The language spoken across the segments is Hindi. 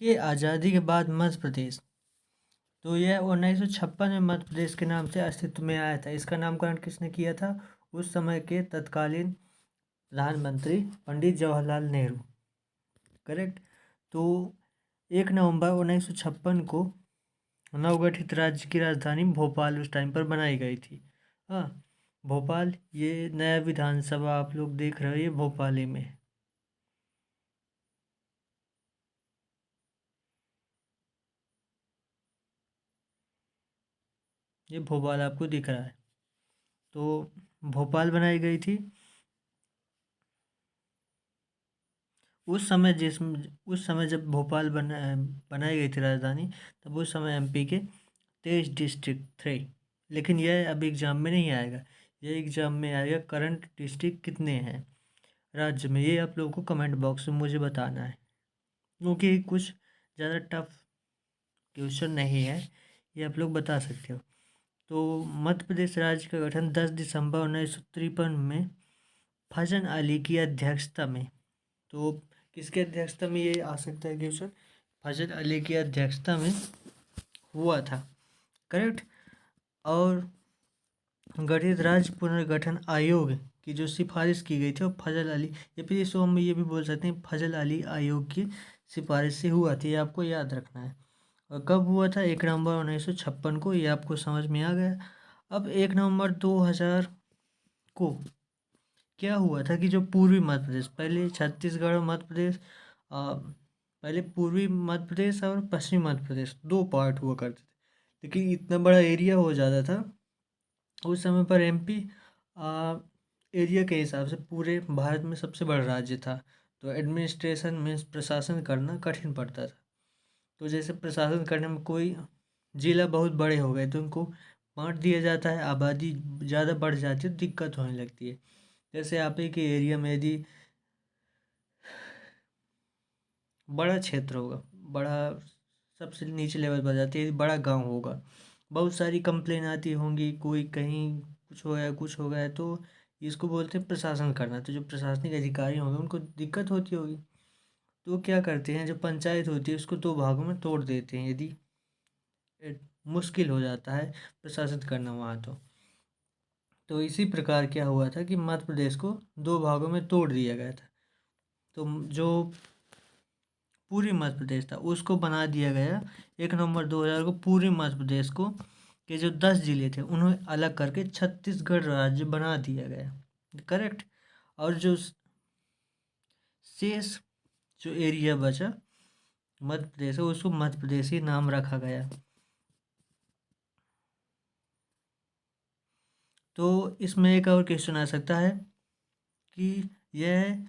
कि आज़ादी के बाद मध्य प्रदेश, तो यह 1956 में मध्य प्रदेश के नाम से अस्तित्व में आया था। इसका नामकरण किसने किया था? उस समय के तत्कालीन प्रधानमंत्री पंडित जवाहरलाल नेहरू। करेक्ट। तो 1 नवंबर 1956 को नवगठित राज्य की राजधानी भोपाल उस टाइम पर बनाई गई थी। हाँ, भोपाल, ये नया विधानसभा आप लोग देख रहे हो, ये भोपाल ही में। ये भोपाल आपको दिख रहा है। तो भोपाल बनाई गई थी उस समय जब भोपाल बनाई गई थी राजधानी, तब उस समय एमपी के 23 डिस्ट्रिक्ट थे। लेकिन यह अब एग्जाम में नहीं आएगा, यह एग्जाम में आएगा करंट डिस्ट्रिक्ट कितने हैं राज्य में। ये आप लोगों को कमेंट बॉक्स में मुझे बताना है, क्योंकि कुछ ज़्यादा टफ क्वेश्चन नहीं है, ये आप लोग बता सकते हो। तो मध्य प्रदेश राज्य का गठन 10 दिसंबर 1953 में फजन अली की अध्यक्षता में, तो किसकी अध्यक्षता में ये आ सकता है क्वेश्चन? फजल अली की अध्यक्षता में हुआ था। करेक्ट। और गठित राज्य पुनर्गठन आयोग की जो सिफारिश की गई थी वो फजल अली, या फिर इसको हम ये भी बोल सकते हैं फजल अली आयोग की सिफारिश से हुआ था। ये आपको याद रखना है। और कब हुआ था? 1 नवंबर 1956 को। ये आपको समझ में आ गया। अब 1 नवंबर 2000 को क्या हुआ था कि जो पूर्वी मध्य प्रदेश, पहले छत्तीसगढ़ और मध्य प्रदेश, पहले पूर्वी मध्य प्रदेश और पश्चिमी मध्य प्रदेश दो पार्ट हुआ करते थे, लेकिन इतना बड़ा एरिया हो जाता था उस समय पर। एमपी एरिया के हिसाब से पूरे भारत में सबसे बड़ा राज्य था, तो एडमिनिस्ट्रेशन में प्रशासन करना कठिन पड़ता था। तो जैसे प्रशासन करने में कोई जिला बहुत बड़े हो गए तो उनको बांट दिया जाता है, आबादी ज़्यादा बढ़ जाती है तो दिक्कत होने लगती है। जैसे आप ही के एरिया में यदि बड़ा क्षेत्र होगा, बड़ा सबसे नीचे लेवल पर जाती है, बड़ा गांव होगा, बहुत सारी कंप्लेन आती होंगी, कोई कहीं कुछ हो गया तो इसको बोलते हैं प्रशासन करना। तो जो प्रशासनिक अधिकारी होंगे उनको दिक्कत होती होगी, तो वो क्या करते हैं, जो पंचायत होती है उसको दो भागों में तोड़ देते हैं यदि मुश्किल हो जाता है प्रशासित करना वहाँ। तो इसी प्रकार क्या हुआ था कि मध्य प्रदेश को दो भागों में तोड़ दिया गया था। तो जो पूरी मध्य प्रदेश था उसको बना दिया गया 1 नवंबर 2000 को। पूरी मध्य प्रदेश को के जो 10 जिले थे उन्हें अलग करके छत्तीसगढ़ राज्य बना दिया गया। करेक्ट। और जो शेष जो एरिया बचा मध्य प्रदेश है उसको मध्य प्रदेश ही नाम रखा गया। तो इसमें एक और क्वेश्चन आ सकता है कि यह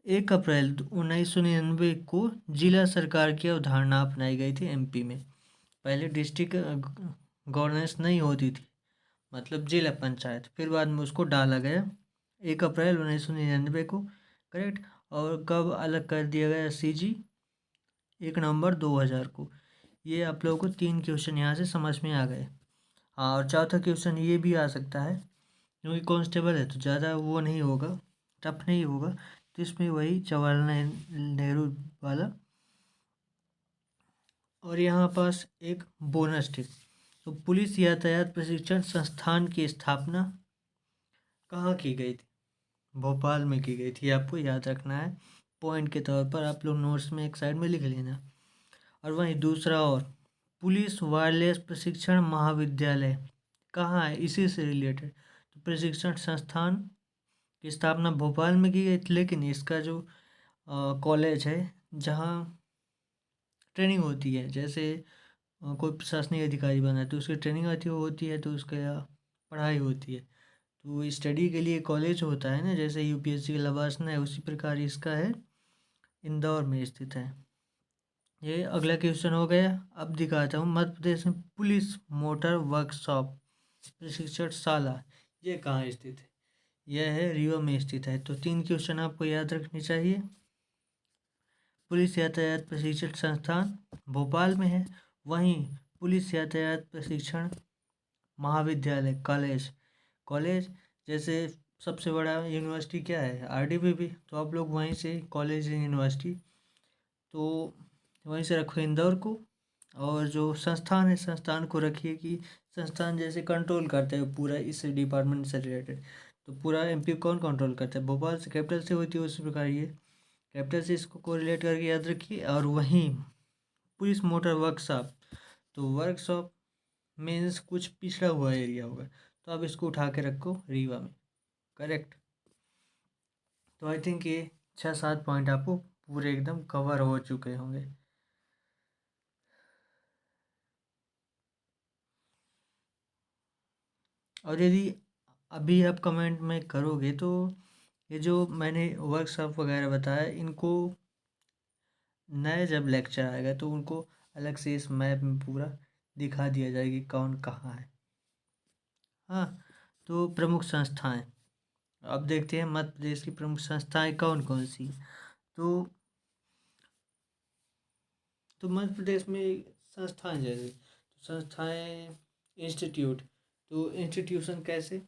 1 अप्रैल 1999 को जिला सरकार की अवधारणा अपनाई गई थी एमपी में। पहले डिस्ट्रिक्ट गवर्नेंस नहीं होती थी, मतलब जिला पंचायत, फिर बाद में उसको डाला गया 1 अप्रैल 1999 को। करेक्ट। और कब अलग कर दिया गया सीजी? 1 नवंबर 2000 को। ये आप लोगों को 3 क्वेश्चन यहाँ से समझ में आ गए। हाँ, और चौथा क्वेश्चन ये भी आ सकता है, क्योंकि कांस्टेबल है तो ज़्यादा वो नहीं होगा, टफ नहीं होगा, तो इसमें वही जवाहरलाल नेहरू वाला। और यहाँ पास एक बोनस टिप, तो पुलिस यातायात प्रशिक्षण संस्थान की स्थापना कहाँ की गई थी? भोपाल में की गई थी। आपको याद रखना है, पॉइंट के तौर पर आप लोग नोट्स में एक साइड में लिख लेना। और वहीं दूसरा, और पुलिस वायरलेस प्रशिक्षण महाविद्यालय कहाँ है इसी से रिलेटेड? तो प्रशिक्षण संस्थान की स्थापना भोपाल में की गई थी, लेकिन इसका जो कॉलेज है जहाँ ट्रेनिंग होती है, जैसे कोई प्रशासनिक अधिकारी बना है तो उसकी ट्रेनिंग आती होती है, तो उसका पढ़ाई होती है, तो स्टडी के लिए कॉलेज होता है ना, जैसे यूपीएससी का लवासना है उसी प्रकार इसका है, इंदौर में स्थित है। ये अगला क्वेश्चन हो गया। अब दिखाता हूँ मध्य प्रदेश में पुलिस मोटर वर्कशॉप प्रशिक्षणशाला ये कहाँ स्थित है? यह है रीवा में स्थित है। तो 3 क्वेश्चन आपको याद रखने चाहिए। पुलिस यातायात प्रशिक्षण संस्थान भोपाल में है, वहीं पुलिस यातायात प्रशिक्षण महाविद्यालय कॉलेज कॉलेज जैसे सबसे बड़ा यूनिवर्सिटी क्या है? आरडीपीवी, तो आप लोग वहीं से कॉलेज यूनिवर्सिटी, तो वहीं से रखो इंदौर को। और जो संस्थान है, संस्थान को रखिए कि संस्थान जैसे कंट्रोल करते हैं पूरा इस डिपार्टमेंट से रिलेटेड। तो पूरा एमपी कौन कंट्रोल करता है? भोपाल से, कैपिटल से होती है। उसी प्रकार ये कैपिटल से इसको कोरिलेट करके याद रखिए। और वहीं पुलिस मोटर वर्कशॉप, तो वर्कशॉप मीन्स कुछ पिछड़ा हुआ एरिया होगा, तो आप इसको उठा के रखो रीवा में। करेक्ट। तो आई थिंक ये 6-7 पॉइंट आपको पूरे एकदम कवर हो चुके होंगे। और यदि अभी आप कमेंट में करोगे तो ये जो मैंने वर्कशॉप वगैरह बताया, इनको नया जब लेक्चर आएगा तो उनको अलग से इस मैप में पूरा दिखा दिया जाएगी कौन कहाँ है। हाँ, तो प्रमुख संस्थाएं अब देखते हैं मध्य प्रदेश की प्रमुख संस्थाएं कौन कौन सी हैं। तो मध्य प्रदेश में संस्थाएं जैसे, तो संस्थाएं इंस्टीट्यूट, तो इंस्टीट्यूशन कैसे,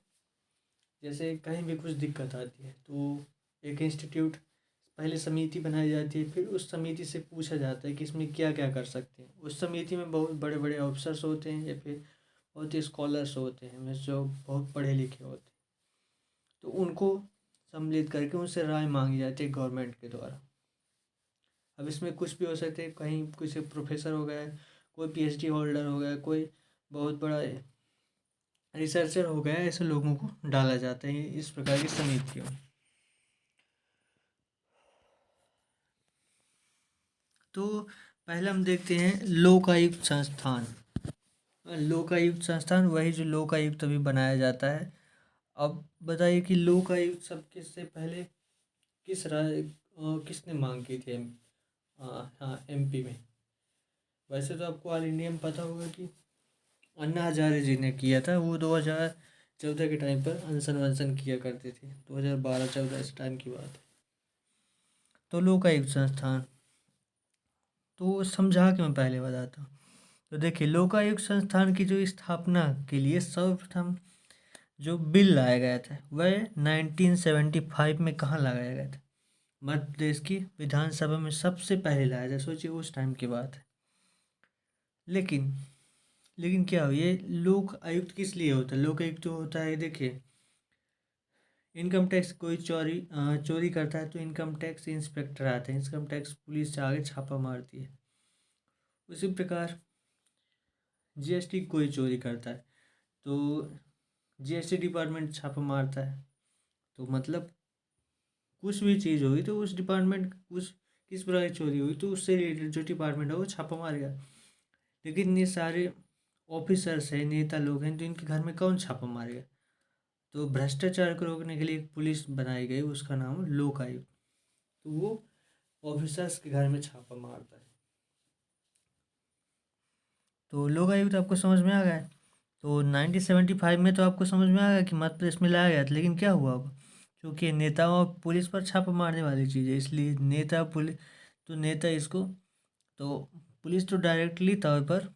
जैसे कहीं भी कुछ दिक्कत आती है तो एक इंस्टीट्यूट पहले समिति बनाई जाती है, फिर उस समिति से पूछा जाता है कि इसमें क्या क्या कर सकते हैं। उस समिति में बहुत बड़े बड़े ऑफिसर्स होते हैं या फिर बहुत ही स्कॉलर्स होते हैं, मीन्स जो बहुत पढ़े लिखे होते हैं, तो उनको सम्मिलित करके उनसे राय मांगी जाती है गवर्नमेंट के द्वारा। अब इसमें कुछ भी हो सकते हैं, कहीं कुछ प्रोफेसर हो गया, कोई पीएचडी होल्डर हो गया, कोई बहुत बड़ा रिसर्चर हो गया, ऐसे लोगों को डाला जाता है इस प्रकार की समितियों में। तो पहले हम देखते हैं लोकायुक्त संस्थान। लोकायुक्त संस्थान वही जो लोकायुक्त अभी बनाया जाता है। अब बताइए कि लोकायुक्त सब किससे पहले किसने मांग की थी? हाँ, एमपी में। वैसे तो आपको ऑल इंडिया में पता होगा कि अन्ना हजारे जी ने किया था, वो 2014 के टाइम पर अनशन वनशन किया करते थे। 2012-14 इस टाइम की बात है। तो लोकायुक्त संस्थान तो समझा के मैं पहले बताता हूँ। तो देखिए, लोकायुक्त संस्थान की जो स्थापना के लिए सर्वप्रथम जो बिल लाया गया था वह 1975 में कहाँ लगाया गया था? मध्य प्रदेश की विधानसभा में सबसे पहले लाया था। सोचिए उस टाइम की बात है। लेकिन लेकिन क्या हो, ये लोक आयुक्त किस लिए होता है? लोक आयुक्त जो होता है, देखिए, इनकम टैक्स कोई चोरी करता है तो इनकम टैक्स इंस्पेक्टर आते हैं, इनकम टैक्स पुलिस से आगे छापा मारती है। उसी प्रकार जीएसटी कोई चोरी करता है तो जीएसटी डिपार्टमेंट छापा मारता है। तो मतलब कुछ भी चीज़ होगी तो उस डिपार्टमेंट, कुछ किस प्रकार की चोरी हुई तो उससे रिलेटेड जो डिपार्टमेंट है वो छापा मारेगा। लेकिन ये सारे ऑफिसर्स हैं, नेता लोग हैं, तो इनके घर में कौन छापा मारेगा? तो भ्रष्टाचार को रोकने के लिए एक पुलिस बनाई गई, उसका नाम है लोकायुक्त। तो वो ऑफिसर्स के घर में छापा मारता है। तो लोकायुक्त आपको समझ में आ गया है। तो 1975 में तो आपको समझ में आ गया कि मध्य प्रदेश में लाया गया था। लेकिन क्या हुआ अब, क्योंकि नेताओं और पुलिस पर छापा मारने वाली चीज़ है, इसलिए नेता पुलिस, तो नेता इसको, तो पुलिस तो डायरेक्टली तौर पर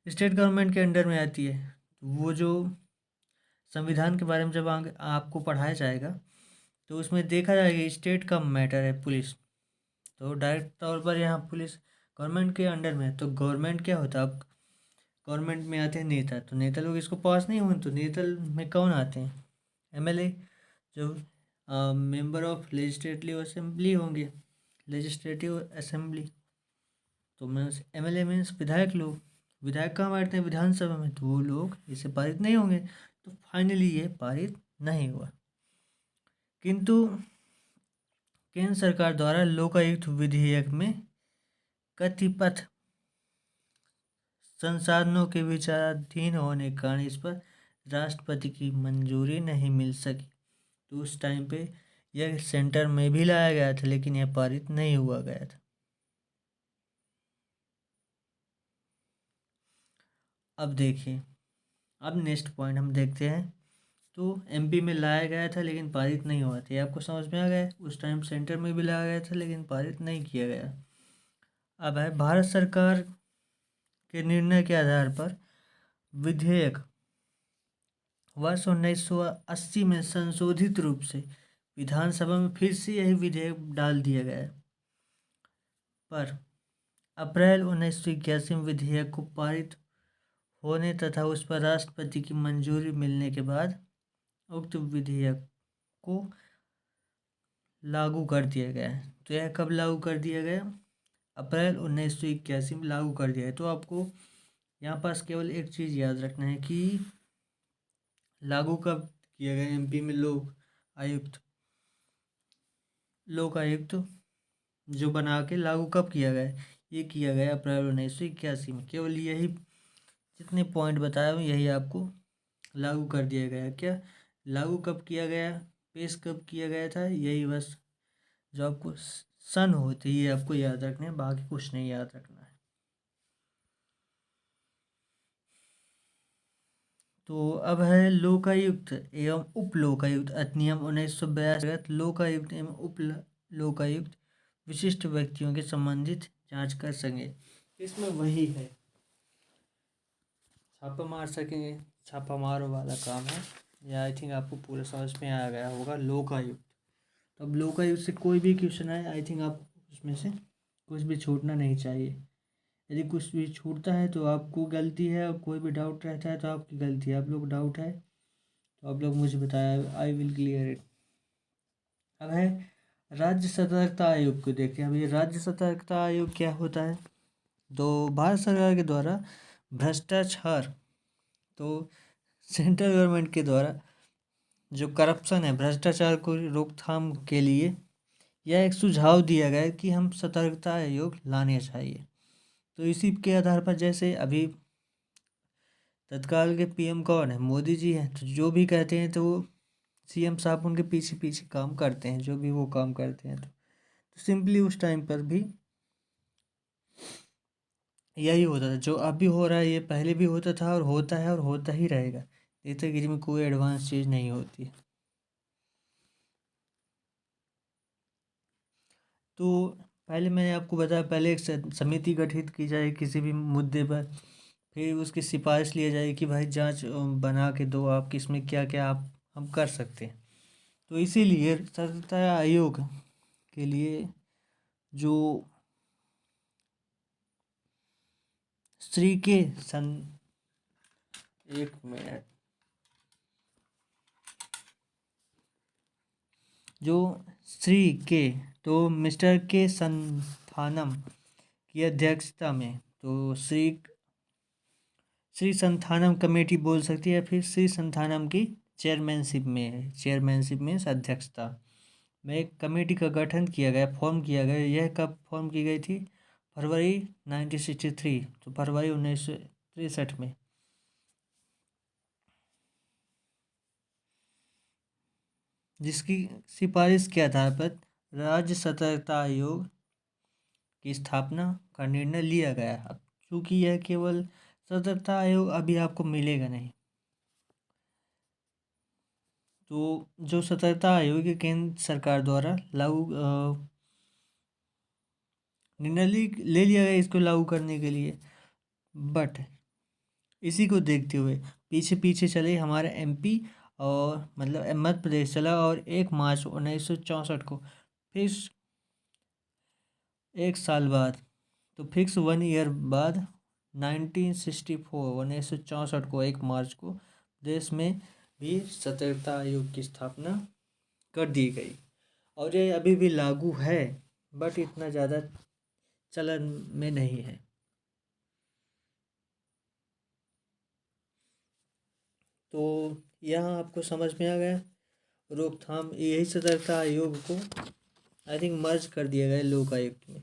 स्टेट गवर्नमेंट के अंडर में आती है। तो वो जो संविधान के बारे में जब आगे आपको पढ़ाया जाएगा तो उसमें देखा जाएगा स्टेट का मैटर है पुलिस, तो डायरेक्ट तौर पर यहाँ पुलिस गवर्नमेंट के अंडर में है। तो गवर्नमेंट क्या होता है, अब गवर्नमेंट में आते हैं नेता, तो नेता लोग इसको पास नहीं होंगे, तो नेता में कौन आते हैं? एमएलए, जो मेंबर ऑफ लेजिस्लेटिव असेंबली होंगे, लेजिस्लेटिव असेंबली। तो मीन्स एमएलए मीन्स विधायक लोग। विधायक कहाँ बैठते हैं? विधानसभा में। तो वो लोग इसे पारित नहीं होंगे, तो फाइनली ये पारित नहीं हुआ। किंतु केंद्र सरकार द्वारा लोकायुक्त विधेयक में कथित संसाधनों के विचाराधीन होने के कारण इस पर राष्ट्रपति की मंजूरी नहीं मिल सकी। तो उस टाइम पे यह सेंटर में भी लाया गया था लेकिन यह पारित नहीं हुआ गया था। अब देखिए, अब नेक्स्ट पॉइंट हम देखते हैं। तो एमपी में लाया गया था लेकिन पारित नहीं हुआ था, ये आपको समझ में आ गया। उस टाइम सेंटर में भी लाया गया था लेकिन पारित नहीं किया गया। अब है भारत सरकार के निर्णय के आधार पर विधेयक वर्ष 1980 में संशोधित रूप से विधानसभा में फिर से यही विधेयक डाल दिया गया है। पर अप्रैल 1981 में विधेयक को पारित होने तथा उस पर राष्ट्रपति की मंजूरी मिलने के बाद उक्त विधेयक को लागू कर दिया गया है। तो यह कब लागू कर दिया गया? अप्रैल 1981 में लागू कर दिया है। तो आपको यहाँ पास केवल एक चीज़ याद रखना है कि लागू कब किया गया एमपी में लोक आयुक्त जो बना के लागू कब किया गया है? ये किया गया अप्रैल 1981 में। केवल यही जितने पॉइंट बताया हूँ यही आपको लागू कर दिया गया। क्या लागू कब किया गया, पेश कब किया गया था, यही बस जो आपको सन होती है ये आपको याद रखना है, बाकी कुछ नहीं याद रखना है। तो अब है लोकायुक्त एवं उप लोकायुक्त अधिनियम 1982 लोकायुक्त एवं उप लोकायुक्त विशिष्ट व्यक्तियों के संबंधित जांच कर सकेंगे। इसमें वही है, छापा मार सकेंगे, छापा मारो वाला काम है। या आई थिंक आपको पूरा समझ में आ गया होगा लोकायुक्त। तो अब लोकायुक्त से कोई भी क्वेश्चन आए, आई थिंक आप उसमें से कुछ भी छूटना नहीं चाहिए। यदि कुछ भी छूटता है तो आपको गलती है, और कोई भी डाउट रहता है तो आपकी गलती है। आप लोग डाउट है तो आप लोग मुझे बताया, आई विल क्लियर इट। अब है राज्य सतर्कता आयोग को देखते हैं। अब ये राज्य सतर्कता आयोग क्या होता है? तो भारत सरकार के द्वारा भ्रष्टाचार, तो सेंट्रल गवर्नमेंट के द्वारा जो करप्शन है, भ्रष्टाचार को रोकथाम के लिए यह एक सुझाव दिया गया है कि हम सतर्कता आयोग लाने चाहिए। तो इसी के आधार पर जैसे अभी तत्काल के पीएम कौन है? मोदी जी हैं। तो जो भी कहते हैं तो वो सीएम साहब उनके पीछे पीछे काम करते हैं, जो भी वो काम करते हैं। तो सिंपली उस टाइम पर भी यही होता था जो अभी हो रहा है, ये पहले भी होता था और होता है और होता ही रहेगा। नेतागिरी में कोई एडवांस चीज़ नहीं होती। तो पहले मैंने आपको बताया, पहले एक समिति गठित की जाए किसी भी मुद्दे पर, फिर उसकी सिफारिश लिया जाए कि भाई जांच बना के दो आप, किसमें क्या क्या आप हम कर सकते हैं। तो इसीलिए सतर्कता आयोग के लिए जो श्री के सन एक मिनट जो श्री के तो मिस्टर के संथानम की अध्यक्षता में, तो श्री संथानम कमेटी बोल सकती है, फिर श्री संथानम की चेयरमैनशिप में अध्यक्षता में एक कमेटी का गठन किया गया, फॉर्म किया गया। यह कब फॉर्म की गई थी? फरवरी 1963, तो फरवरी 1963 में। जिसकी सिफारिश के आधार पर राज्य सतर्कता आयोग की स्थापना का निर्णय लिया गया। अब चूँकि यह केवल सतर्कता आयोग अभी आपको मिलेगा नहीं, तो जो सतर्कता आयोग है केंद्र सरकार द्वारा लागू निर्णय ले लिया गया इसको लागू करने के लिए। बट इसी को देखते हुए पीछे पीछे चले हमारे एमपी, और मतलब मध्य प्रदेश चला, और 1 मार्च 1964 को फिर एक साल बाद, तो फिक्स 1 ईयर बाद 1964 को 1 मार्च को देश में भी सतर्कता आयोग की स्थापना कर दी गई। और ये अभी भी लागू है, बट इतना ज़्यादा चलन में नहीं है। तो यहाँ आपको समझ में आ गया रोकथाम, यही सतर्कता आयोग को आई थिंक मर्ज कर दिया गया लोक आयुक्त में।